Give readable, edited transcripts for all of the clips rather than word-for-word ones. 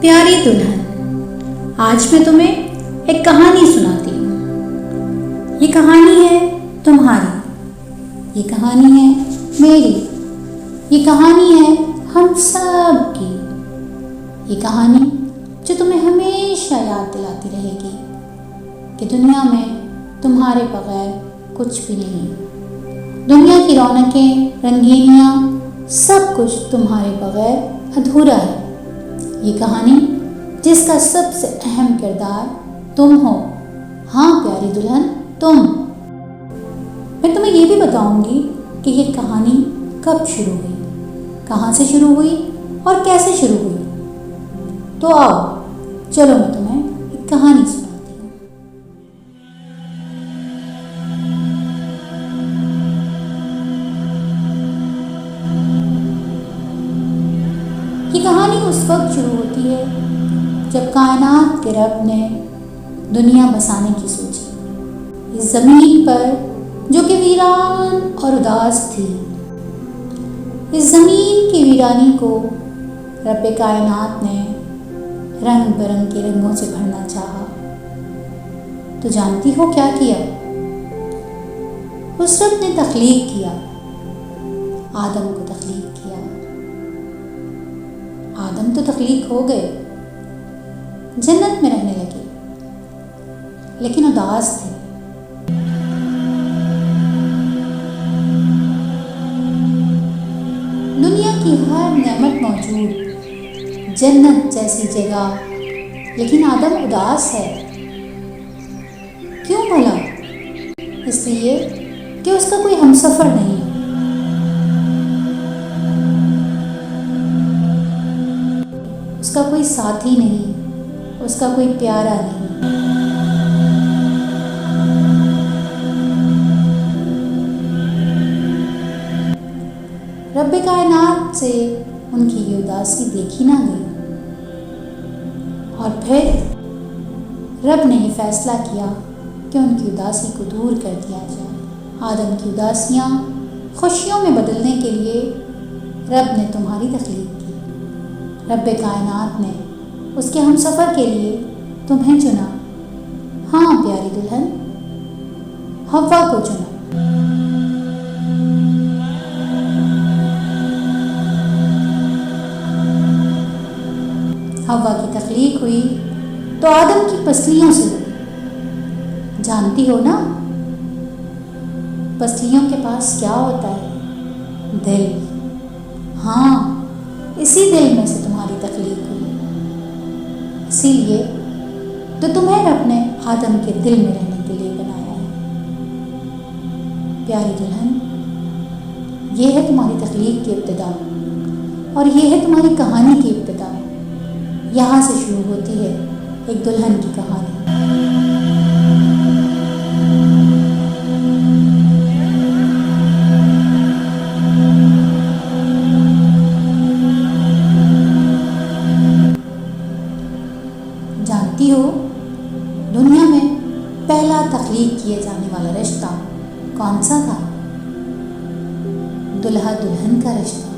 प्यारी दुल्हन, आज मैं तुम्हें एक कहानी सुनाती हूँ। ये कहानी है तुम्हारी, ये कहानी है मेरी, ये कहानी है हम सब की। ये कहानी जो तुम्हें हमेशा याद दिलाती रहेगी कि दुनिया में तुम्हारे बगैर कुछ भी नहीं। दुनिया की रौनकें, रंगीनियाँ, सब कुछ तुम्हारे बगैर अधूरा है। ये कहानी जिसका सबसे अहम किरदार तुम हो। हाँ प्यारी दुल्हन, तुम। मैं तुम्हें ये भी बताऊंगी कि ये कहानी कब शुरू हुई, कहाँ से शुरू हुई और कैसे शुरू हुई। तो आओ, चलो मैं तुम्हें एक कहानी सुनाती हूँ। ये कहानी उस वक्त शुरू होती है जब कायनात के रब ने दुनिया बसाने की सोची। इस ज़मीन पर जो कि वीरान और उदास थी, इस ज़मीन की वीरानी को रब कायनात ने रंग बिरंगे रंगों से भरना चाहा। तो जानती हो क्या किया? उस रब ने तख्लीक किया, आदम को तख्लीक किया। आदम तो तख्लीक हो गए, जन्नत में रहने लगे, लेकिन उदास थे। दुनिया की हर नेमत मौजूद, जन्नत जैसी जगह, लेकिन आदम उदास है। क्यों भला? इसलिए कि उसका कोई हमसफर नहीं, उसका कोई साथी नहीं, उसका कोई प्यारा नहीं। रब कायनात से उनकी ये उदासी देखी ना गई, और फिर रब ने ये फैसला किया कि उनकी उदासी को दूर कर दिया जाए। आदम की उदासियाँ खुशियों में बदलने के लिए रब ने तुम्हारी तख्लीक की। रब कायनात ने उसके हमसफ़र के लिए तुम्हें चुना। हाँ प्यारी दुल्हन, हव्वा को चुना। हव्वा की तख्लीक हुई तो आदम की पसलियों से हुई। जानती हो ना, पसलियों के पास क्या होता है? दिल। हाँ, इसी दिल में से तुम्हारी तख्लीक हुई। इसीलिए तो तुम्हें रब ने आदम के दिल में रहने के लिए बनाया है। प्यारी दुल्हन, ये है तुम्हारी तख्लीक की इब्तिदा, और ये है तुम्हारी कहानी की इब्तिदा। यहाँ से शुरू होती है एक दुल्हन की कहानी। जानती हो, दुनिया में पहला तख्लीक किए जाने वाला रिश्ता कौन सा था? दुल्हा दुल्हन का रिश्ता।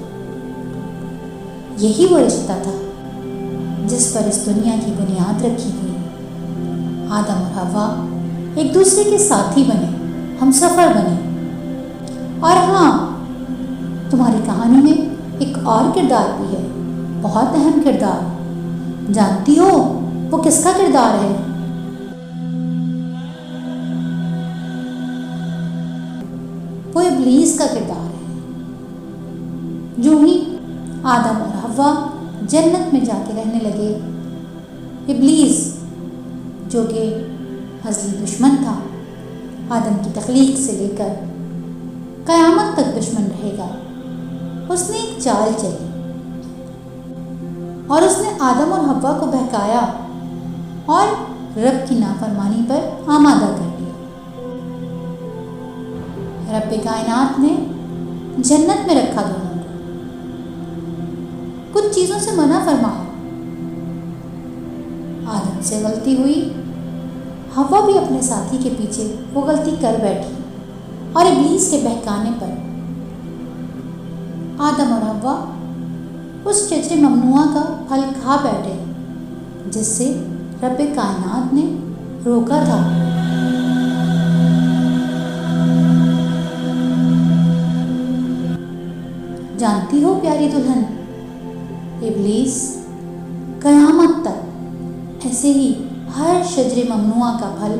यही वो रिश्ता था जिस पर इस दुनिया की बुनियाद रखी गई। आदम और हव्वा एक दूसरे के साथी बने, हमसफर बने। और हाँ, तुम्हारी कहानी में एक और किरदार भी है, बहुत अहम किरदार। जानती हो वो किसका किरदार है? वो इब्लीस का किरदार है। जो ही आदम और हव्वा जन्नत में जाके रहने लगे, इब्लीस जो कि असली दुश्मन था, आदम की तख्लीक से लेकर क़यामत तक दुश्मन रहेगा, उसने एक चाल चली और उसने आदम और हव्वा को बहकाया और रब की नाफरमानी पर आमादा कर दिया। रब कायनात ने जन्नत में रखा दोनों को, कुछ चीज़ों से मना फरमाया। आदम से गलती हुई, हव्वा भी अपने साथी के पीछे वो गलती कर बैठी, और इब्लीस के बहकाने पर आदम और हव्वा उस शजरे ममनुआ का फल खा बैठे जिससे रब्बे कायनात ने रोका था। जानती हो प्यारी दुल्हन, इब्लीस कयामत तक ऐसे ही हर शजरे ममनुआ का फल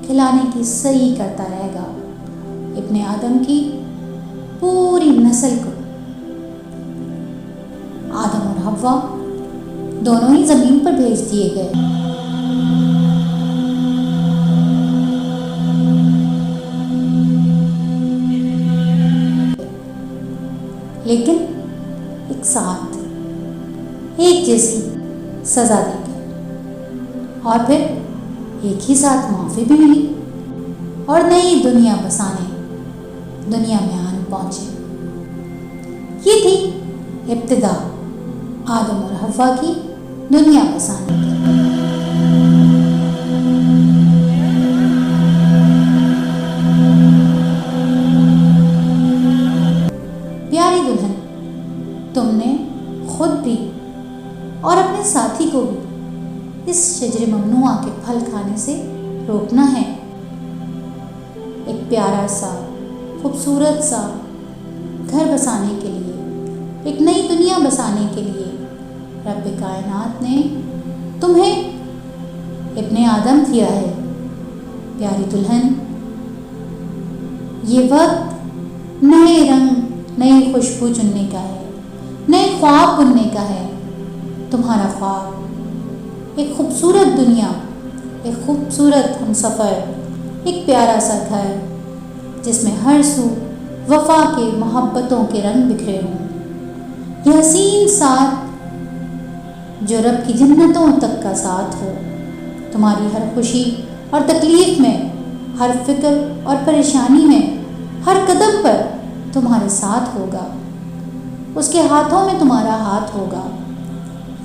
खिलाने की सही करता रहेगा। इब्ने आदम की पूरी नस्ल को, आदम और हव्वा दोनों ही जमीन पर भेज दिए गए। लेकिन एक साथ एक जैसी सजा दी गई और फिर एक ही साथ माफी भी मिली और नई दुनिया बसाने दुनिया में आन पहुंचे। ये थी इब्तिदा आदम और हव्वा की दुनिया बसाने की। प्यारी दुल्हन, तुमने खुद भी और अपने साथी को भी इस शजरे ममनुआ के फल खाने से रोकना है। एक प्यारा सा खूबसूरत सा घर बसाने के लिए, एक नई दुनिया बसाने के लिए रब्बे कायनात ने तुम्हें इब्ने आदम दिया है। प्यारी दुल्हन, ये वक्त नए रंग नई खुशबू चुनने का है, नए ख्वाब बुनने का है। तुम्हारा ख्वाब एक खूबसूरत दुनिया, एक खूबसूरत हमसफ़र, एक प्यारा सा घर जिसमें हर सू वफा के मोहब्बतों के रंग बिखरे हों। यह हसीन साथ जो रब की जन्नतों तक का साथ हो। तुम्हारी हर खुशी और तकलीफ़ में, हर फिक्र और परेशानी में, हर कदम पर तुम्हारे साथ होगा। उसके हाथों में तुम्हारा हाथ होगा।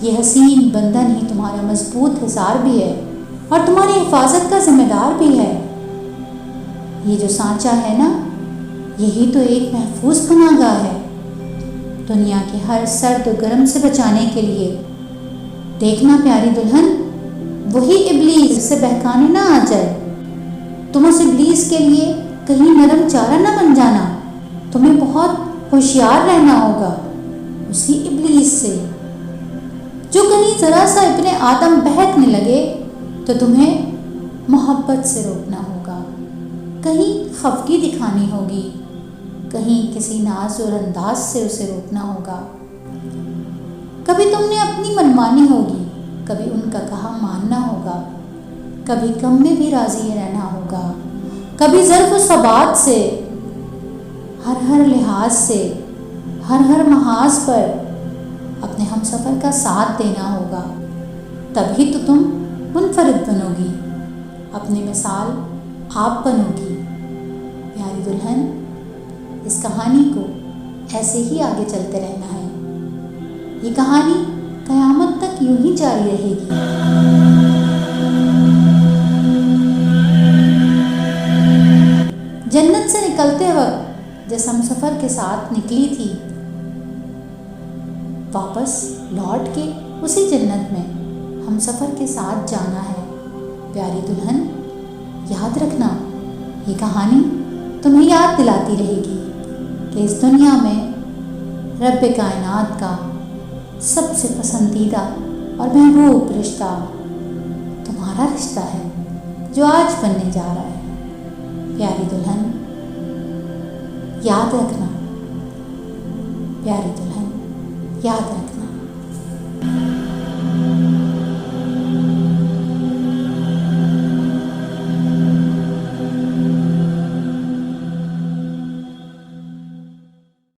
ये हसीन बंधन ही तुम्हारा मजबूत हिसार भी है और तुम्हारी हिफाजत का जिम्मेदार भी है। ये जो सांचा है ना, यही तो एक महफूज पनाहगाह है दुनिया के हर सर्द और गर्म से बचाने के लिए। देखना प्यारी दुल्हन, वही इब्लीस से बहकाने ना आ जाए। तुम उस इब्लीस के लिए कहीं नरम चारा ना बन जाना। तुम्हें बहुत होशियार रहना होगा उसी इब्लीस से। जो कहीं ज़रा सा इब्ने आदम बहकने लगे तो तुम्हें मोहब्बत से रोकना होगा, कहीं खफगी दिखानी होगी, कहीं किसी नाज और अंदाज से उसे रोकना होगा। कभी तुमने अपनी मनमानी होगी, कभी उनका कहा मानना होगा, कभी गम में भी राजी रहना होगा, कभी ज़र्फ़ सबात से, हर लिहाज से, हर महाज पर अपने हमसफ़र का साथ देना होगा। तभी तो तुम मुनफरिद बनोगी, अपनी मिसाल आप बनोगी। प्यारी दुल्हन, इस कहानी को ऐसे ही आगे चलते रहना है। ये कहानी क़यामत तक यूं ही जारी रहेगी। जन्नत से निकलते वक्त जिस हमसफ़र के साथ निकली थी, वापस लौट के उसी जन्नत में हमसफ़र के साथ जाना है। प्यारी दुल्हन, याद रखना, ये कहानी तुम्हें याद दिलाती रहेगी कि इस दुनिया में रब्बे कायनात का सबसे पसंदीदा और महबूब रिश्ता तुम्हारा रिश्ता है जो आज बनने जा रहा है। प्यारी दुल्हन, याद रखना। प्यारी दुल्हन, याद रखना।